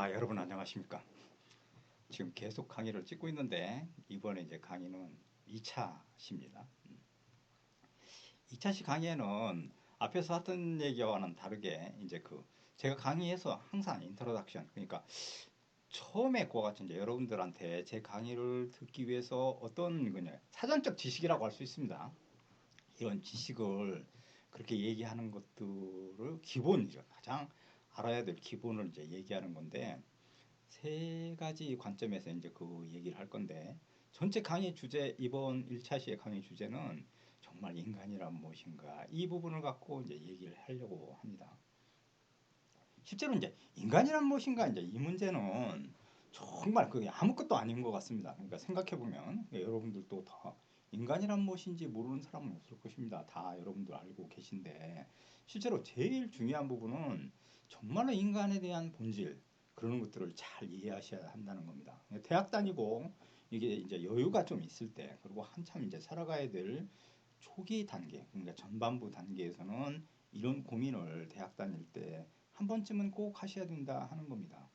여러분 안녕하십니까? 지금 계속 강의를 찍고 있는데 이번에 이제 강의는 2차시입니다. 2차시 강의에는 앞에서 하던 얘기와는 다르게 이제 제가 강의에서 항상 인트로덕션, 그러니까 처음에 그와 같이 이제 여러분들한테 제 강의를 듣기 위해서 어떤 그냥 사전적 지식이라고 할 수 있습니다. 이런 지식을 그렇게 얘기하는 것들을 기본이죠. 가장 알아야 될 기본을 이제 얘기하는 건데, 세 가지 관점에서 이제 그 얘기를 할 건데, 전체 강의 주제, 이번 1차 시의 강의 주제는 정말 인간이란 무엇인가, 이 부분을 갖고 이제 얘기를 하려고 합니다. 실제로 이제 인간이란 무엇인가, 이제 이 문제는 정말 그게 아무것도 아닌 것 같습니다. 그러니까 생각해보면 여러분들도 다 인간이란 무엇인지 모르는 사람은 없을 것입니다. 다 여러분들 알고 계신데, 실제로 제일 중요한 부분은 정말로 인간에 대한 본질, 그런 것들을 잘 이해하셔야 한다는 겁니다. 대학 다니고 이게 이제 여유가 좀 있을 때, 그리고 한참 이제 살아가야 될 초기 단계, 그러니까 전반부 단계에서는 이런 고민을 대학 다닐 때 한 번쯤은 꼭 하셔야 된다 하는 겁니다.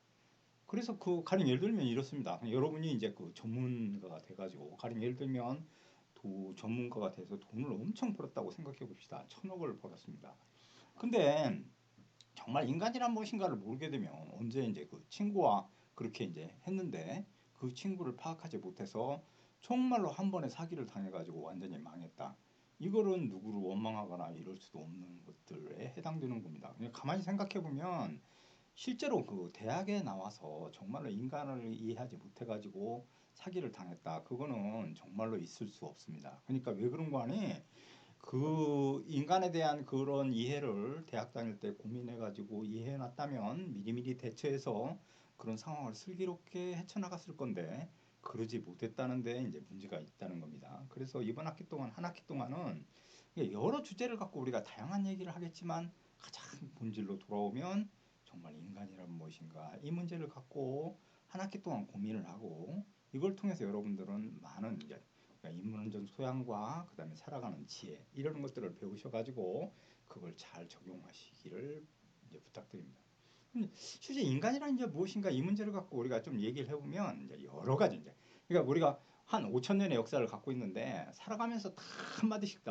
그래서 가령 예를 들면 이렇습니다. 여러분이 이제 그 전문가가 돼가지고, 가령 예를 들면 전문가가 돼서 돈을 엄청 벌었다고 생각해 봅시다. 1,000억을 벌었습니다. 근데 정말 인간이란 무엇인가를 모르게 되면 언제 이제 그 친구와 그렇게 이제 했는데 그 친구를 파악하지 못해서 정말로 한 번에 사기를 당해가지고 완전히 망했다. 이거는 누구를 원망하거나 이럴 수도 없는 것들에 해당되는 겁니다. 그냥 가만히 생각해 보면 실제로 그 대학에 나와서 정말로 인간을 이해하지 못해가지고 사기를 당했다. 그거는 정말로 있을 수 없습니다. 그러니까 왜 그런 거 아니? 그 인간에 대한 그런 이해를 대학 다닐 때 고민해가지고 이해해놨다면 미리미리 대처해서 그런 상황을 슬기롭게 헤쳐나갔을 건데, 그러지 못했다는데 이제 문제가 있다는 겁니다. 그래서 이번 학기 동안, 한 학기 동안은 여러 주제를 갖고 우리가 다양한 얘기를 하겠지만, 가장 본질로 돌아오면 정말 인간이란 무엇인가, 이 문제를 갖고 한 학기 동안 고민을 하고, 이걸 통해서 여러분들은 많은 이제 그러니까 인문적 소양과 그다음에 살아가는 지혜, 이런 것들을 배우셔가지고 그걸 잘 적용하시기를 이제 부탁드립니다. 실제 인간이란 이제 무엇인가, 이 문제를 갖고 우리가 좀 얘기를 해보면 이제 여러 가지 이제, 그러니까 우리가 한 5천 년의 역사를 갖고 있는데 살아가면서 다 한마디씩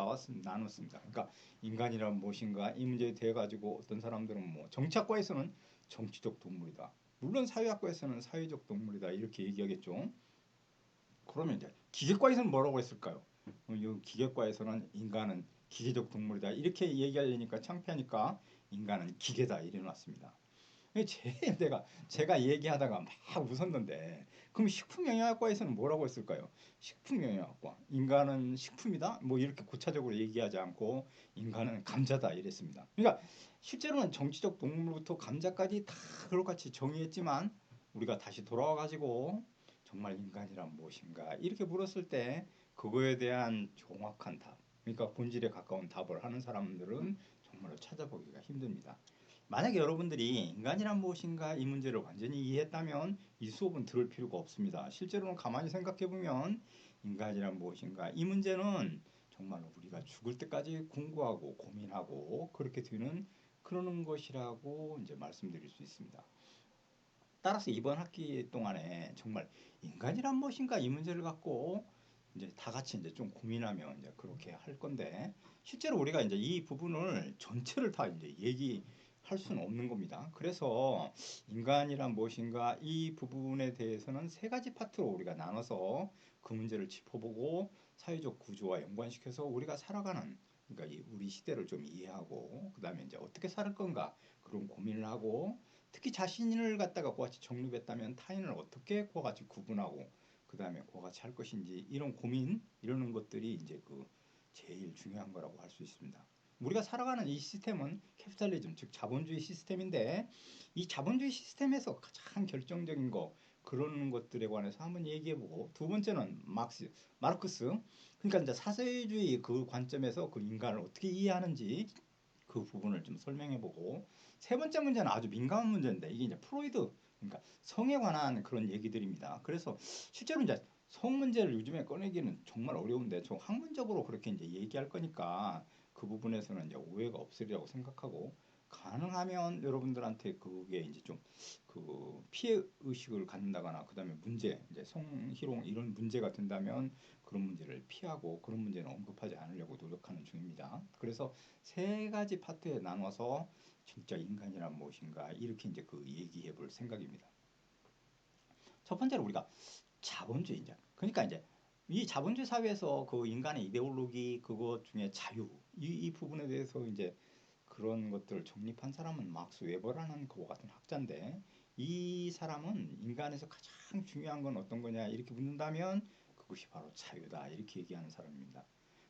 나눴습니다. 그러니까 인간이란 무엇인가, 이 문제에 대해 가지고 어떤 사람들은 뭐 정치학과에서는 정치적 동물이다, 물론 사회학과에서는 사회적 동물이다, 이렇게 얘기하겠죠. 그러면 이제 기계과에서는 뭐라고 했을까요? 이 기계과에서는 인간은 기계적 동물이다, 이렇게 얘기하려니까 창피하니까 인간은 기계다, 이래 놨습니다. 제가 얘기하다가 막 웃었는데, 그럼 식품영양학과에서는 뭐라고 했을까요? 식품영양학과, 인간은 식품이다, 뭐 이렇게 고차적으로 얘기하지 않고 인간은 감자다, 이랬습니다. 그러니까 실제로는 정치적 동물부터 감자까지 다 그렇같이 정의했지만, 우리가 다시 돌아와 가지고 정말 인간이란 무엇인가 이렇게 물었을 때 그거에 대한 정확한 답, 그러니까 본질에 가까운 답을 하는 사람들은 정말로 찾아보기가 힘듭니다. 만약에 여러분들이 인간이란 무엇인가, 이 문제를 완전히 이해했다면 이 수업은 들을 필요가 없습니다. 실제로는 가만히 생각해 보면 인간이란 무엇인가, 이 문제는 정말로 우리가 죽을 때까지 공부하고 고민하고 그렇게 되는 그러는 것이라고 이제 말씀드릴 수 있습니다. 따라서 이번 학기 동안에 정말 인간이란 무엇인가, 이 문제를 갖고 이제 다 같이 이제 좀 고민하면 이제 그렇게 할 건데, 실제로 우리가 이제 이 부분을 전체를 다 이제 얘기할 수는 없는 겁니다. 그래서 인간이란 무엇인가, 이 부분에 대해서는 세 가지 파트로 우리가 나눠서 그 문제를 짚어보고 사회적 구조와 연관시켜서 우리가 살아가는, 그러니까 우리 시대를 좀 이해하고 그다음에 이제 어떻게 살 건가, 그런 고민을 하고, 특히 자신을 갖다가 그와 같이 정립했다면 타인을 어떻게 그와 같이 구분하고 그다음에 그와 같이 할 것인지, 이런 고민, 이러는 것들이 이제 제일 중요한 거라고 할 수 있습니다. 우리가 살아가는 이 시스템은 캐피탈리즘, 즉 자본주의 시스템인데, 이 자본주의 시스템에서 가장 결정적인 거, 그런 것들에 관해서 한번 얘기해보고, 두 번째는 마르크스, 그러니까 이제 사회주의 그 관점에서 그 인간을 어떻게 이해하는지 그 부분을 좀 설명해보고, 세 번째 문제는 아주 민감한 문제인데, 이게 이제 프로이드, 그러니까 성에 관한 그런 얘기들입니다. 그래서 실제로 이제 성 문제를 요즘에 꺼내기는 정말 어려운데, 저 학문적으로 그렇게 이제 얘기할 거니까 그 부분에서는 이제 오해가 없으리라고 생각하고, 가능하면 여러분들한테 그게 이제 좀 피해 의식을 갖는다거나 그다음에 문제, 이제 성희롱 이런 문제가 된다면 그런 문제를 피하고 그런 문제는 언급하지 않으려고 노력하는 중입니다. 그래서 세 가지 파트에 나눠서 진짜 인간이란 무엇인가 이렇게 이제 그 얘기해 볼 생각입니다. 첫 번째로 우리가 자본주의자. 그러니까 이제 이 자본주의 사회에서 그 인간의 이데올로기 그것 중에 자유 이 부분에 대해서 이제 그런 것들을 정립한 사람은 막스 웨버라는 그와 같은 학자인데 이 사람은 인간에서 가장 중요한 건 어떤 거냐 이렇게 묻는다면 그것이 바로 자유다 이렇게 얘기하는 사람입니다.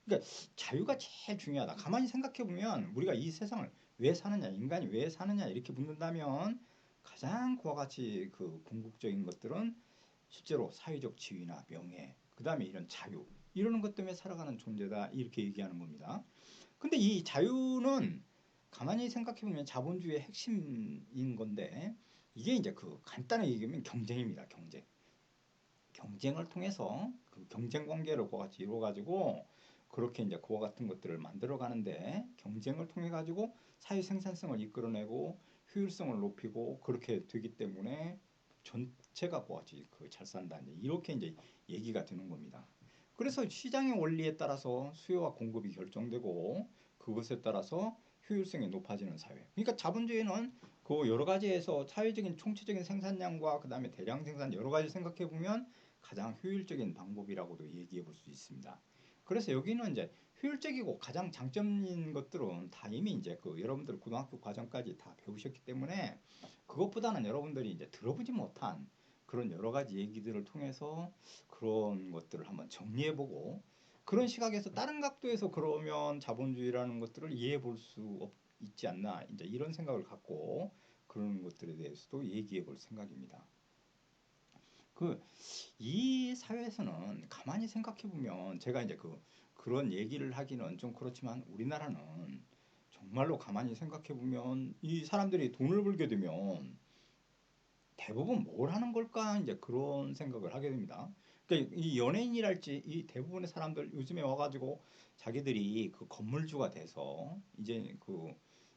그러니까 자유가 제일 중요하다. 가만히 생각해 보면 우리가 이 세상을 왜 사느냐, 인간이 왜 사느냐 이렇게 묻는다면 가장 그와 같이 그 궁극적인 것들은 실제로 사회적 지위나 명예, 그 다음에 이런 자유 이러는 것 때문에 살아가는 존재다 이렇게 얘기하는 겁니다. 근데 이 자유는 가만히 생각해 보면 자본주의의 핵심인 건데 이게 이제 그 간단하게 얘기하면 경쟁입니다. 경쟁. 경쟁을 통해서 그 경쟁 관계를 그와 같이 이루어 가지고 그렇게 이제 그와 같은 것들을 만들어 가는데 경쟁을 통해 가지고 사회 생산성을 이끌어내고 효율성을 높이고 그렇게 되기 때문에 전체가 그와 같이 그 잘 산다 이렇게 이제 얘기가 되는 겁니다. 그래서 시장의 원리에 따라서 수요와 공급이 결정되고 그것에 따라서 효율성이 높아지는 사회. 그러니까 자본주의는 그 여러 가지에서 사회적인 총체적인 생산량과 그다음에 대량 생산 여러 가지 생각해 보면 가장 효율적인 방법이라고도 얘기해 볼 수 있습니다. 그래서 여기는 이제 효율적이고 가장 장점인 것들은 다 이미 이제 그 여러분들 고등학교 과정까지 다 배우셨기 때문에 그것보다는 여러분들이 이제 들어보지 못한 그런 여러 가지 얘기들을 통해서 그런 것들을 한번 정리해 보고 그런 시각에서 다른 각도에서 그러면 자본주의라는 것들을 이해해 볼 수 있지 않나 이제 이런 생각을 갖고 그런 것들에 대해서도 얘기해 볼 생각입니다. 그 이 사회에서는 가만히 생각해 보면 제가 이제 그런 얘기를 하기는 좀 그렇지만 우리나라는 정말로 가만히 생각해 보면 이 사람들이 돈을 벌게 되면 대부분 뭘 하는 걸까 이제 그런 생각을 하게 됩니다. 그러니까 이 연예인이랄지 이 대부분의 사람들 요즘에 와가지고 자기들이 그 건물주가 돼서 이제 그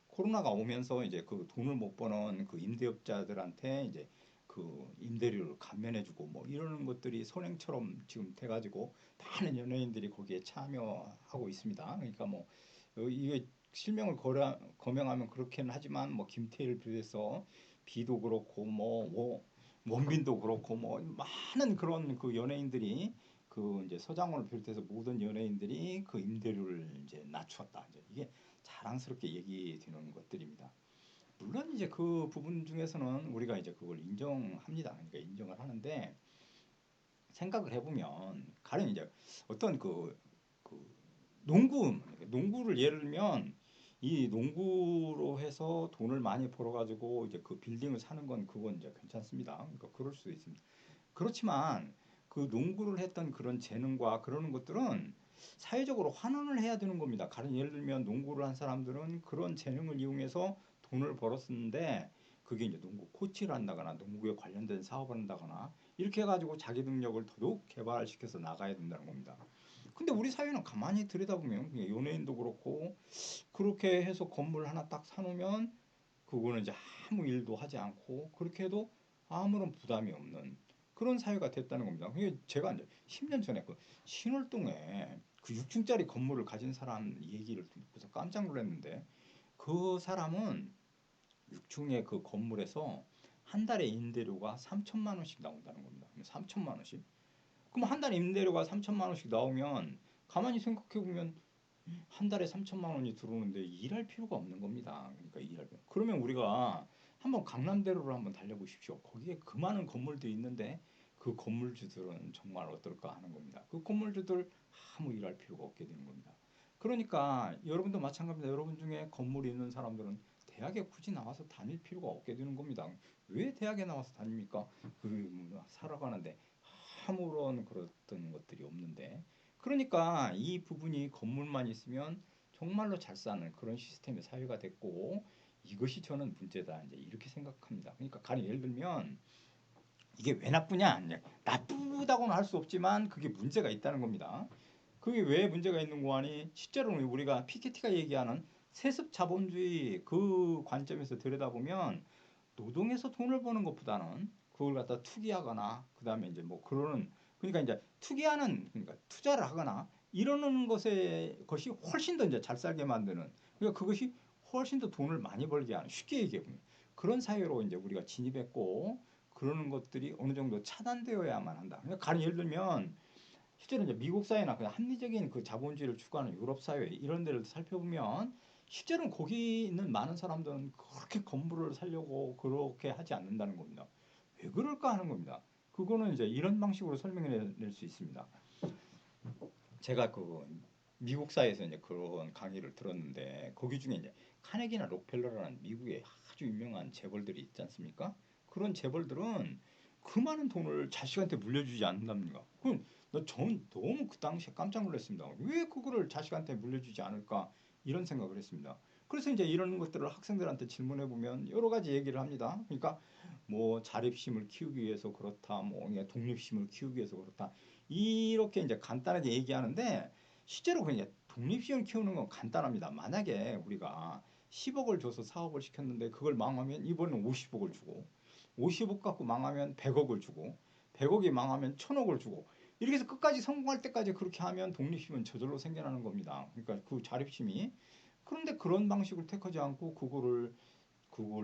코로나가 오면서 이제 그 돈을 못 버는 그 임대업자들한테 이제 그 임대료를 감면해주고 뭐 이러는 것들이 선행처럼 지금 돼가지고 많은 연예인들이 거기에 참여하고 있습니다. 그러니까 뭐 이게 실명을 거명하면 그렇게는 하지만 뭐 김태희를 비롯해서 비도 그렇고 뭐 원빈도 그렇고 뭐 많은 그런 그 연예인들이 그 이제 서장훈을 비롯해서 모든 연예인들이 그 임대료를 이제 낮추었다. 이제 이게 자랑스럽게 얘기되는 것들입니다. 물론 이제 그 부분 중에서는 우리가 이제 그걸 인정합니다. 그러니까 인정을 하는데 생각을 해보면 가령 이제 어떤 그 농구를 예를 들면 이 농구로 해서 돈을 많이 벌어가지고 이제 그 빌딩을 사는 건 그건 이제 괜찮습니다. 그러니까 그럴 수도 있습니다. 그렇지만 그 농구를 했던 그런 재능과 그러는 것들은 사회적으로 환원을 해야 되는 겁니다. 가령 예를 들면 농구를 한 사람들은 그런 재능을 이용해서 돈을 벌었었는데 그게 이제 농구 코치를 한다거나 농구에 관련된 사업을 한다거나 이렇게 해가지고 자기 능력을 더더욱 개발시켜서 나가야 된다는 겁니다. 근데 우리 사회는 가만히 들여다보면 그냥 연예인도 그렇고 그렇게 해서 건물 하나 딱 사놓으면 그거는 이제 아무 일도 하지 않고 그렇게 해도 아무런 부담이 없는 그런 사회가 됐다는 겁니다. 그게 제가 이제 10년 전에 그 신월동에 그 6층짜리 건물을 가진 사람 얘기를 듣고서 깜짝 놀랐는데 그 사람은 6층의 그 건물에서 한 달에 임대료가 3천만 원씩 나온다는 겁니다. 3천만 원씩. 그럼 한 달에 임대료가 3천만 원씩 나오면 가만히 생각해 보면 한 달에 3천만 원이 들어오는데 일할 필요가 없는 겁니다. 그러니까 일할 필요. 그러면 우리가 한번 강남대로를 한번 달려보십시오. 거기에 그 많은 건물들이 있는데 그 건물주들은 정말 어떨까 하는 겁니다. 그 건물주들 아무 일할 필요가 없게 되는 겁니다. 그러니까 여러분도 마찬가지입니다. 여러분 중에 건물이 있는 사람들은 대학에 굳이 나와서 다닐 필요가 없게 되는 겁니다. 왜 대학에 나와서 다닙니까? 살아가는데 아무런 그랬던 것들이 없는데 그러니까 이 부분이 건물만 있으면 정말로 잘 사는 그런 시스템의 사회가 됐고 이것이 저는 문제다 이제 이렇게 생각합니다. 그러니까 가령 예를 들면 이게 왜 나쁘냐? 나쁘다고는 할 수 없지만 그게 문제가 있다는 겁니다. 그게 왜 문제가 있는 거 아니? 실제로는 우리가 피케티가 얘기하는 세습 자본주의 그 관점에서 들여다보면 노동에서 돈을 버는 것보다는 그걸 갖다 투기하거나 그다음에 이제 뭐 그러는 그러니까 이제 투기하는 그러니까 투자를 하거나 이러는 것이 훨씬 더 이제 잘 살게 만드는 그러니까 그것이 훨씬 더 돈을 많이 벌게 하는 쉽게 얘기해보면 그런 사회로 이제 우리가 진입했고 그러는 것들이 어느 정도 차단되어야만 한다. 그러니까 가령 예를 들면 실제로 이제 미국 사회나 그냥 합리적인 그 자본주의를 추구하는 유럽 사회 이런 데를 살펴보면 실제로는 거기 있는 많은 사람들은 그렇게 건물을 살려고 그렇게 하지 않는다는 겁니다. 왜 그럴까 하는 겁니다. 그거는 이제 이런 방식으로 설명해 낼 수 있습니다. 제가 그 미국 사회에서 이제 그런 강의를 들었는데 거기 중에 이제 카네기나 록펠러라는 미국의 아주 유명한 재벌들이 있지 않습니까? 그런 재벌들은 그 많은 돈을 자식한테 물려주지 않는답니다. 그건 전 너무 그 당시에 깜짝 놀랐습니다. 왜 그거를 자식한테 물려주지 않을까 이런 생각을 했습니다. 그래서 이제 이런 것들을 학생들한테 질문해 보면 여러 가지 얘기를 합니다. 그러니까 뭐 자립심을 키우기 위해서 그렇다, 뭐 독립심을 키우기 위해서 그렇다. 이렇게 이제 간단하게 얘기하는데 실제로 그냥 독립심을 키우는 건 간단합니다. 만약에 우리가 10억을 줘서 사업을 시켰는데 그걸 망하면 이번엔 50억을 주고 50억 갖고 망하면 100억을 주고 100억이 망하면 1000억을 주고 이렇게 해서 끝까지 성공할 때까지 그렇게 하면 독립심은 저절로 생겨나는 겁니다. 그러니까 그 자립심이 그런데 그런 방식을 택하지 않고 그걸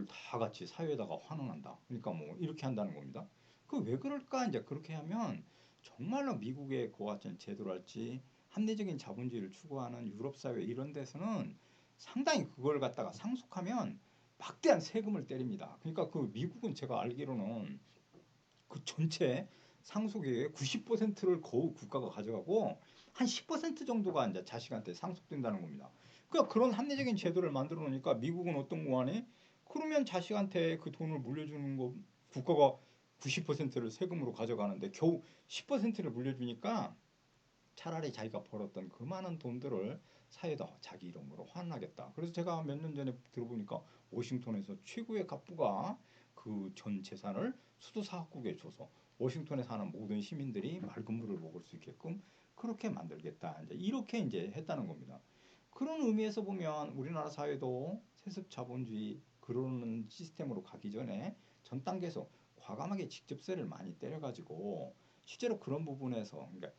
다 같이 사회에다가 환원한다. 그러니까 뭐 이렇게 한다는 겁니다. 그 왜 그럴까? 이제 그렇게 하면 정말로 미국의 그와 같은 제도랄지 합리적인 자본주의를 추구하는 유럽 사회 이런 데서는 상당히 그걸 갖다가 상속하면 막대한 세금을 때립니다. 그러니까 그 미국은 제가 알기로는 그 전체 상속액의 90%를 거의 국가가 가져가고 한 10% 정도가 이제 자식한테 상속된다는 겁니다. 그러니까 그런 합리적인 제도를 만들어 놓으니까 미국은 어떤 거 하니? 그러면 자식한테 그 돈을 물려주는 거 국가가 90%를 세금으로 가져가는데 겨우 10%를 물려주니까 차라리 자기가 벌었던 그 많은 돈들을 사회에다 자기 이름으로 환원하겠다. 그래서 제가 몇 년 전에 들어보니까 워싱턴에서 최고의 갑부가 그 전 재산을 수도 사업국에 줘서 워싱턴에 사는 모든 시민들이 맑은 물을 먹을 수 있게끔 그렇게 만들겠다. 이제 이렇게 이제 했다는 겁니다. 그런 의미에서 보면 우리나라 사회도 세습 자본주의 그러는 시스템으로 가기 전에 전 단계에서 과감하게 직접세를 많이 때려가지고 실제로 그런 부분에서 그러니까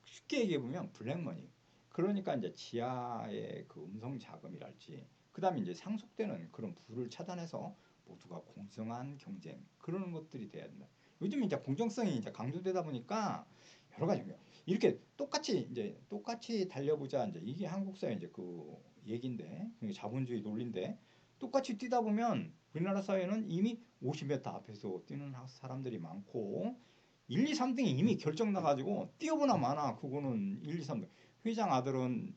쉽게 얘기해 보면 블랙머니. 그러니까 이제 지하의 그 음성 자금이랄지, 그다음에 이제 상속되는 그런 부를 차단해서 모두가 공정한 경쟁 그런 것들이 돼야 된다. 요즘 이제 공정성이 이제 강조되다 보니까 여러 가지 이렇게 똑같이 달려보자 이제 이게 한국 사회 이제 그 얘긴데 자본주의 논리인데 똑같이 뛰다 보면 우리나라 사회는 이미 50m 앞에서 뛰는 사람들이 많고 1, 2, 3등이 이미 결정 나가지고 뛰어보나 마나 그거는 1, 2, 3등. 회장 아들은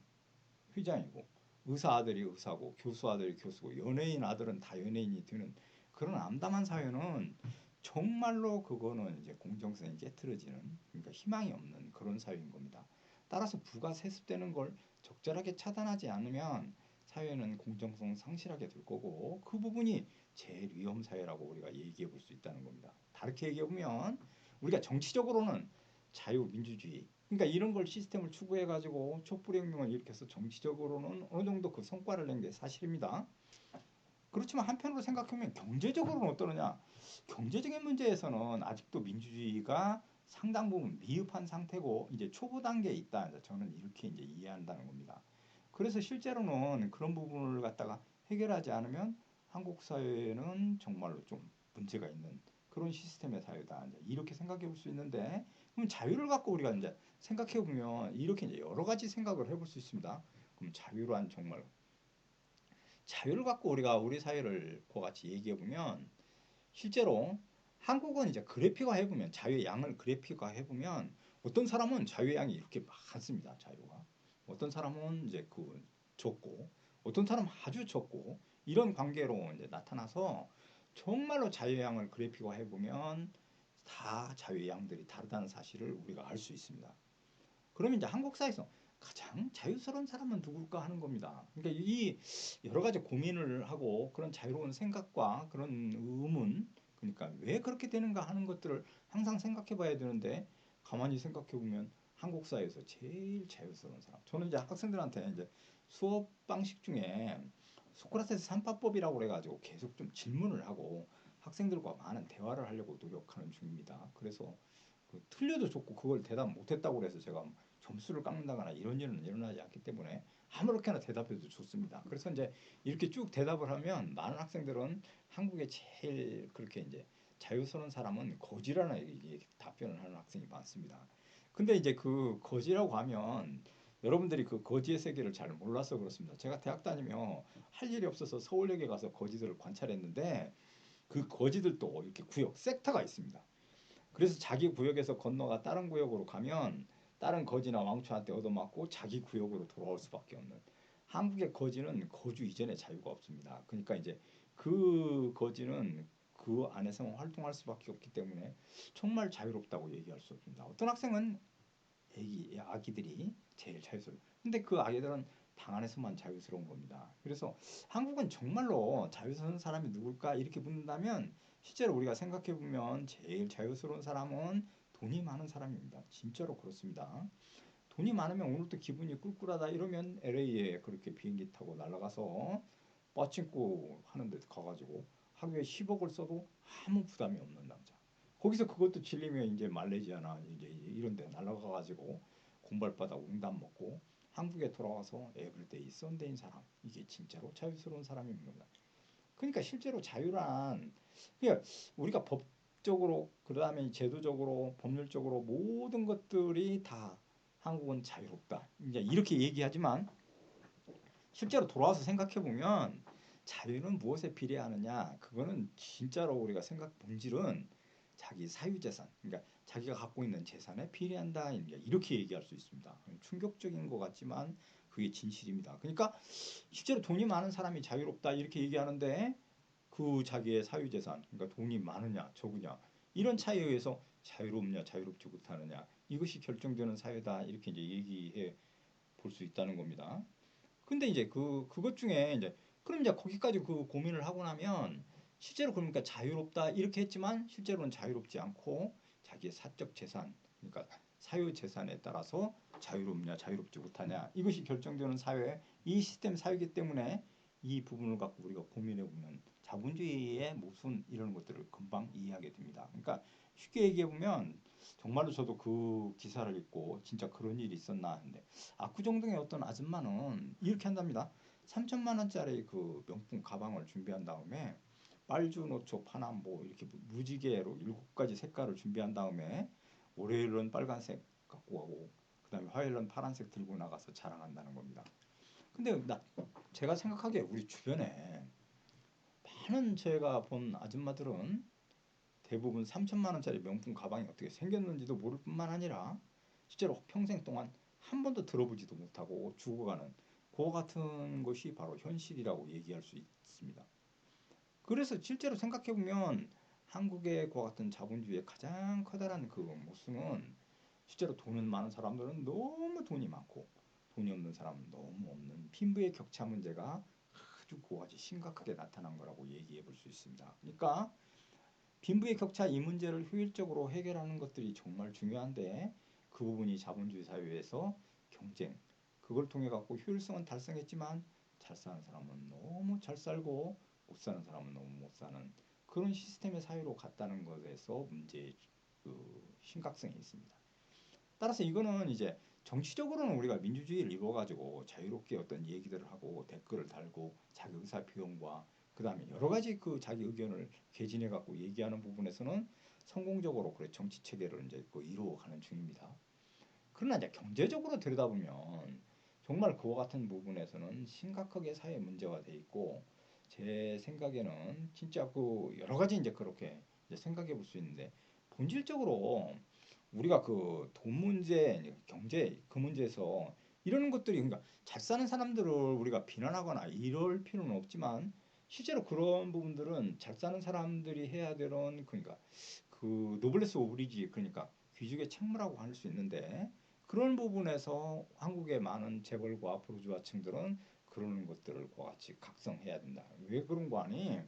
회장이고 의사 아들이 의사고 교수 아들이 교수고 연예인 아들은 다 연예인이 되는 그런 암담한 사회는 정말로 그거는 이제 공정성이 깨트려지는 그러니까 희망이 없는 그런 사회인 겁니다. 따라서 부가 세습되는 걸 적절하게 차단하지 않으면 사회는 공정성 상실하게 될 거고 그 부분이 제일 위험 사회라고 우리가 얘기해 볼 수 있다는 겁니다. 다르게 얘기해 보면 우리가 정치적으로는 자유민주주의 그러니까 이런 걸 시스템을 추구해 가지고 촛불혁명을 일으켜서 정치적으로는 어느 정도 그 성과를 낸 게 사실입니다. 그렇지만 한편으로 생각하면 경제적으로는 어떠느냐? 경제적인 문제에서는 아직도 민주주의가 상당 부분 미흡한 상태고 이제 초보 단계에 있다. 저는 이렇게 이제 이해한다는 겁니다. 그래서 실제로는 그런 부분을 갖다가 해결하지 않으면 한국 사회는 정말로 좀 문제가 있는 그런 시스템의 사회다. 이제 이렇게 생각해 볼 수 있는데 그럼 자유를 갖고 우리가 이제 생각해 보면 이렇게 이제 여러 가지 생각을 해볼 수 있습니다. 그럼 자유란 정말 자유를 갖고 우리가 우리 사회를 그와 같이 얘기해 보면 실제로 한국은 이제 그래픽화 해보면 자유의 양을 그래픽화 해보면 어떤 사람은 자유의 양이 이렇게 많습니다. 자유가 어떤 사람은 이제 그 적고 어떤 사람은 아주 적고 이런 관계로 이제 나타나서 정말로 자유의 양을 그래픽화 해보면 다 자유의 양들이 다르다는 사실을 우리가 알 수 있습니다. 그러면 이제 한국 사회에서 가장 자유스러운 사람은 누굴까 하는 겁니다. 그러니까 이 여러 가지 고민을 하고 그런 자유로운 생각과 그런 의문, 그러니까 왜 그렇게 되는가 하는 것들을 항상 생각해 봐야 되는데 가만히 생각해 보면 한국 사회에서 제일 자유스러운 사람. 저는 이제 학생들한테 이제 수업 방식 중에 소크라테스 삼파법이라고 그래가지고 계속 좀 질문을 하고 학생들과 많은 대화를 하려고 노력하는 중입니다. 그래서 그 틀려도 좋고 그걸 대답 못했다고 해서 제가 점수를 깎는다거나 이런 일은 일어나지 않기 때문에 아무렇게나 대답해도 좋습니다. 그래서 이제 이렇게 쭉 대답을 하면 많은 학생들은 한국에 제일 그렇게 이제 자유스러운 사람은 거지라는 답변을 하는 학생이 많습니다. 근데 이제 그 거지라고 하면 여러분들이 그 거지의 세계를 잘 몰라서 그렇습니다. 제가 대학 다니며 할 일이 없어서 서울역에 가서 거지들을 관찰했는데 그 거지들도 이렇게 구역, 섹터가 있습니다. 그래서 자기 구역에서 건너가 다른 구역으로 가면 다른 거지나 왕초한테 얻어맞고 자기 구역으로 돌아올 수밖에 없는 한국의 거지는 거주 이전에 자유가 없습니다. 그러니까 이제 그 거지는 그 안에서 활동할 수밖에 없기 때문에 정말 자유롭다고 얘기할 수 없습니다. 어떤 학생은 아기들이 제일 자유스러워. 근데 그 아기들은 방 안에서만 자유스러운 겁니다. 그래서 한국은 정말로 자유스러운 사람이 누굴까 이렇게 묻는다면 실제로 우리가 생각해 보면 제일 자유스러운 사람은 돈이 많은 사람입니다. 진짜로 그렇습니다. 돈이 많으면 오늘도 기분이 꿀꿀하다 이러면 LA에 그렇게 비행기 타고 날아가서 빠친코 하는 데 가가지고 하루에 10억을 써도 아무 부담이 없는 남자. 거기서 그것도 질리면 이제 말레이시아나 이제 이런 데 날아가가지고 공발바닥 웅담 먹고 한국에 돌아와서 에브리데이 썬데이인 사람. 이게 진짜로 자유스러운 사람입니다. 그러니까 실제로 자유란 그냥 우리가 법적으로 그다음에 제도적으로 법률적으로 모든 것들이 다 한국은 자유롭다. 이제 이렇게 얘기하지만 실제로 돌아와서 생각해 보면 자유는 무엇에 비례하느냐? 그거는 진짜로 우리가 생각 본질은 자기 사유재산, 그러니까 자기가 갖고 있는 재산에 비례한다. 이렇게 얘기할 수 있습니다. 충격적인 것 같지만 그게 진실입니다. 그러니까 실제로 돈이 많은 사람이 자유롭다 이렇게 얘기하는데 그 자기의 사유재산, 그러니까 돈이 많으냐 적으냐 이런 차이에 의해서 자유롭냐 자유롭지 못하느냐 이것이 결정되는 사회다 이렇게 이제 얘기해 볼 수 있다는 겁니다. 근데 이제 그것 중에 이제 그럼 이제 거기까지 그 고민을 하고 나면 실제로 그러니까 자유롭다 이렇게 했지만 실제로는 자유롭지 않고 자기의 사적 재산 그러니까 사유 재산에 따라서 자유롭냐 자유롭지 못하냐 이것이 결정되는 사회 이 시스템 사회이기 때문에 이 부분을 갖고 우리가 고민해 보면 자본주의의 모순 이런 것들을 금방 이해하게 됩니다. 그러니까 쉽게 얘기해 보면 정말로 저도 그 기사를 읽고 진짜 그런 일이 있었나 하는데 압구정동의 어떤 아줌마는 이렇게 한답니다. 3천만 원짜리 그 명품 가방을 준비한 다음에 빨주, 노초, 파남 뭐 이렇게 무지개로 7가지 색깔을 준비한 다음에 월요일은 빨간색 갖고 가고 그다음에 화요일은 파란색 들고 나가서 자랑한다는 겁니다. 근데 제가 생각하기에 우리 주변에 많은 제가 본 아줌마들은 대부분 3천만 원짜리 명품 가방이 어떻게 생겼는지도 모를 뿐만 아니라 실제로 평생 동안 한 번도 들어보지도 못하고 죽어가는 그와 같은 것이 바로 현실이라고 얘기할 수 있습니다. 그래서 실제로 생각해 보면 한국의 그와 같은 자본주의의 가장 커다란 그 모순은 실제로 돈은 많은 사람들은 너무 돈이 많고 돈이 없는 사람은 너무 없는 貧부의 격차 문제가 아주 고아지 심각하게 나타난 거라고 얘기해 볼 수 있습니다. 그러니까 빈부의 격차 이 문제를 효율적으로 해결하는 것들이 정말 중요한데 그 부분이 자본주의 사회에서 경쟁 그걸 통해 갖고 효율성은 달성했지만 잘 사는 사람은 너무 잘 살고 못 사는 사람은 너무 못 사는 그런 시스템의 사회로 갔다는 것에서 문제의 그 심각성이 있습니다. 따라서 이거는 이제 정치적으로는 우리가 민주주의를 이루어가지고 자유롭게 어떤 얘기들을 하고 댓글을 달고 자기 의사 표현과 그 다음에 여러 가지 그 자기 의견을 개진해 갖고 얘기하는 부분에서는 성공적으로 그래 정치 체계를 이제 그 이루어가는 중입니다. 그러나 이제 경제적으로 들여다보면 정말 그와 같은 부분에서는 심각하게 사회 문제화 돼 있고 제 생각에는 진짜 그 여러 가지 이제 그렇게 이제 생각해 볼 수 있는데 본질적으로 우리가 그 돈 문제, 경제 그 문제에서 이런 것들이 그러니까 잘 사는 사람들을 우리가 비난하거나 이럴 필요는 없지만 실제로 그런 부분들은 잘 사는 사람들이 해야 되는 그러니까 그 노블레스 오브리지 그러니까 귀족의 책무라고 할 수 있는데 그런 부분에서 한국의 많은 재벌과 부르주아층들은 그런 것들을 같이 각성해야 된다. 왜 그런 거 아니?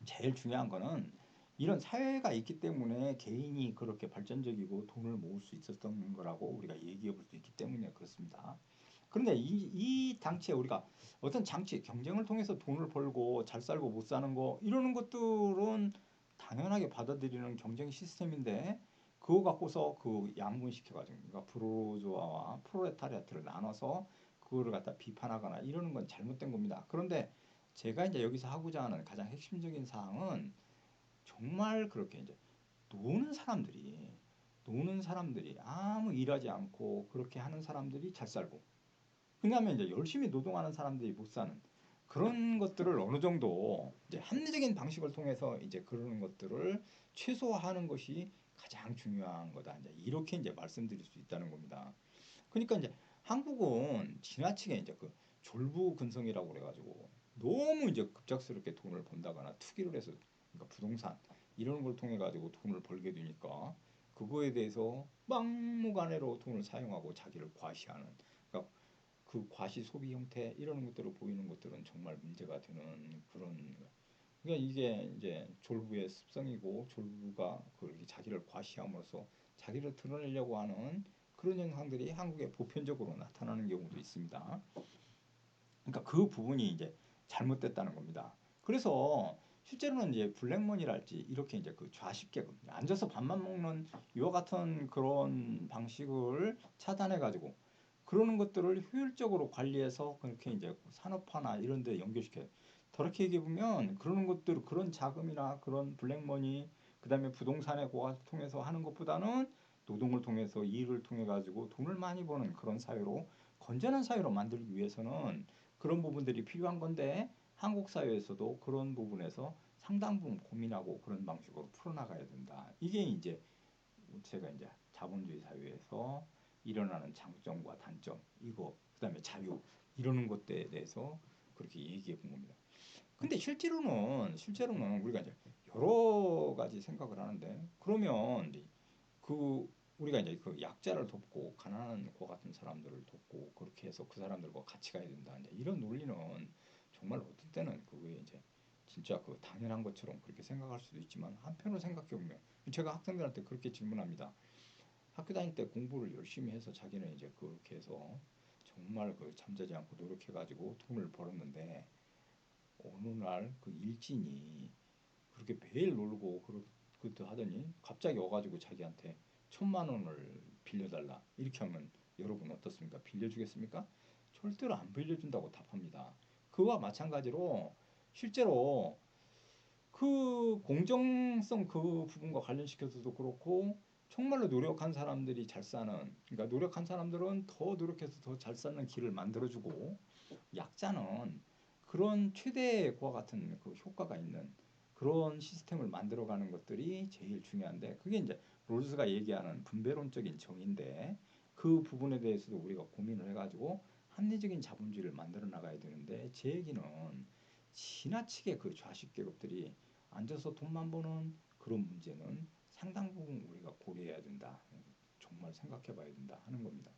제일 중요한 거는 이런 사회가 있기 때문에 개인이 그렇게 발전적이고 돈을 모을 수 있었던 거라고 우리가 얘기해 볼 수 있기 때문에 그렇습니다. 그런데 이 당시에 우리가 어떤 장치, 경쟁을 통해서 돈을 벌고 잘 살고 못 사는 거 이러는 것들은 당연하게 받아들이는 경쟁 시스템인데 그거 갖고서 그 양분시켜가지고 그러니까 부르주아와 프롤레타리아트를 나눠서 그거를 갖다 비판하거나 이러는 건 잘못된 겁니다. 그런데 제가 이제 여기서 하고자 하는 가장 핵심적인 사항은 정말 그렇게 이제 노는 사람들이 노는 사람들이 아무 일하지 않고 그렇게 하는 사람들이 잘 살고 왜냐하면 이제 열심히 노동하는 사람들이 못 사는 그런 것들을 어느 정도 이제 합리적인 방식을 통해서 이제 그러는 것들을 최소화하는 것이 가장 중요한 거다. 이제 이렇게 이제 말씀드릴 수 있다는 겁니다. 그러니까 이제 한국은 지나치게 이제 그 졸부근성이라고 그래가지고 너무 이제 급작스럽게 돈을 번다거나 투기를 해서 그러니까 부동산 이런 걸 통해 가지고 돈을 벌게 되니까 그거에 대해서 막무가내로 돈을 사용하고 자기를 과시하는 그러니까 그 과시 소비 형태 이런 것들을 보이는 것들은 정말 문제가 되는 그런 그러니까 이게 이제 졸부의 습성이고 졸부가 그렇게 자기를 과시함으로써 자기를 드러내려고 하는 그런 현상들이 한국에 보편적으로 나타나는 경우도 있습니다. 그러니까 그 부분이 이제 잘못됐다는 겁니다. 그래서 실제로는 이제 블랙머니랄지 이렇게 이제 그 좌식계급 앉아서 밥만 먹는 이와 같은 그런 방식을 차단해 가지고 그러는 것들을 효율적으로 관리해서 그렇게 이제 산업화나 이런 데 연결시켜요. 더럽게 얘기해 보면 그러는 것들 그런 자금이나 그런 블랙머니 그다음에 부동산의 고가 통해서 하는 것보다는 노동을 통해서 일을 통해 가지고 돈을 많이 버는 그런 사회로 건전한 사회로 만들기 위해서는 그런 부분들이 필요한 건데 한국 사회에서도 그런 부분에서 상당 부분 고민하고 그런 방식으로 풀어나가야 된다. 이게 이제 제가 이제 자본주의 사회에서 일어나는 장점과 단점 이거 그다음에 자유 이러는 것들에 대해서 그렇게 얘기해 본 겁니다. 근데 실제로는 우리가 이제 여러 가지 생각을 하는데 그러면 그 우리가 이제 그 약자를 돕고 가난한 과 같은 사람들을 돕고 그렇게 해서 그 사람들과 같이 가야 된다. 이제 이런 논리는 정말 어떤 때는 그게 이제 진짜 그 당연한 것처럼 그렇게 생각할 수도 있지만 한편으로 생각해 보면 제가 학생들한테 그렇게 질문합니다. 학교 다닐 때 공부를 열심히 해서 자기는 이제 그렇게 해서 정말 그 잠자지 않고 노력해 가지고 돈을 벌었는데 어느 날 그 일진이 그렇게 매일 놀고 그것도 하더니 갑자기 와가지고 자기한테 1,000만 원을 빌려달라 이렇게 하면 여러분 어떻습니까? 빌려주겠습니까? 절대로 안 빌려준다고 답합니다. 그와 마찬가지로 실제로 그 공정성 그 부분과 관련시켜서도 그렇고 정말로 노력한 사람들이 잘 사는 그러니까 노력한 사람들은 더 노력해서 더 잘 사는 길을 만들어주고 약자는 그런 최대과 같은 그 효과가 있는 그런 시스템을 만들어가는 것들이 제일 중요한데 그게 이제 롤스가 얘기하는 분배론적인 정의인데 그 부분에 대해서도 우리가 고민을 해가지고 합리적인 자본주의를 만들어 나가야 되는데 제 얘기는 지나치게 그 좌식 계급들이 앉아서 돈만 버는 그런 문제는 상당 부분 우리가 고려해야 된다. 정말 생각해 봐야 된다 하는 겁니다.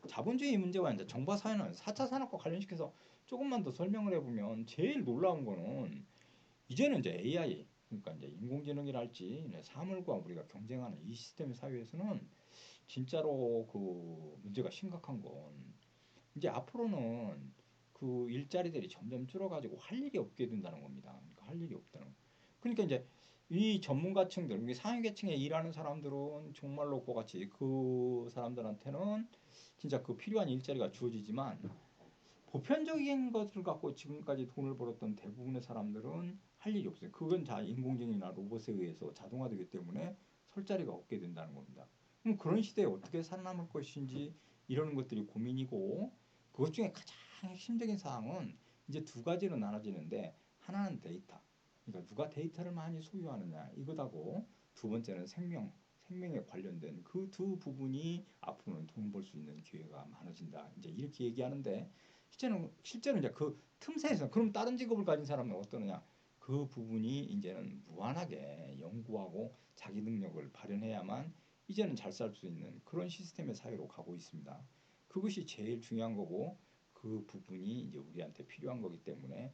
자본주의 문제와 이제 정보 사회는 4차 산업과 관련시켜서 조금만 더 설명을 해보면 제일 놀라운 거는 이제는 이제 AI 그러니까 이제 인공지능이랄지 사물과 우리가 경쟁하는 이 시스템 사회에서는 진짜로 그 문제가 심각한 건 이제 앞으로는 그 일자리들이 점점 줄어가지고 할 일이 없게 된다는 겁니다. 그러니까 할 일이 없다는 거. 그러니까 이제 이 전문가층들, 상위계층에 일하는 사람들은 정말로 그같이 그 사람들한테는 진짜 그 필요한 일자리가 주어지지만 보편적인 것을 갖고 지금까지 돈을 벌었던 대부분의 사람들은 할 일이 없어요. 그건 다 인공지능이나 로봇에 의해서 자동화되기 때문에 설 자리가 없게 된다는 겁니다. 그럼 그런 시대에 어떻게 살아남을 것인지 이러는 것들이 고민이고 그것 중에 가장 핵심적인 사항은 이제 두 가지로 나눠지는데 하나는 데이터. 그러니까 누가 데이터를 많이 소유하느냐 이거다고 두 번째는 생명에 관련된 그 두 부분이 앞으로는 돈 벌 수 있는 기회가 많아진다. 이제 이렇게 얘기하는데 실제는 이제 그 틈새에서 그럼 다른 직업을 가진 사람은 어떠느냐? 그 부분이 이제는 무한하게 연구하고 자기 능력을 발현해야만 이제는 잘 살 수 있는 그런 시스템의 사회로 가고 있습니다. 그것이 제일 중요한 거고 그 부분이 이제 우리한테 필요한 거기 때문에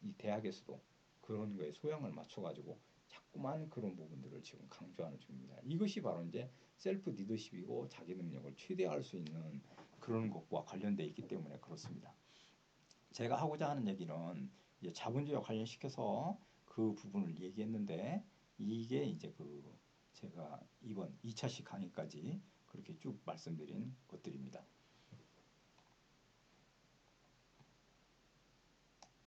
이 대학에서도 그런 거에 소양을 맞춰가지고 자꾸만 그런 부분들을 지금 강조하는 중입니다. 이것이 바로 이제 셀프 리더십이고 자기 능력을 최대화할 수 있는 그런 것과 관련돼 있기 때문에 그렇습니다. 제가 하고자 하는 얘기는 이제 자본주의와 관련시켜서 그 부분을 얘기했는데 이게 이제 제가 이번 2차식 강의까지 그렇게 쭉 말씀드린 것들입니다.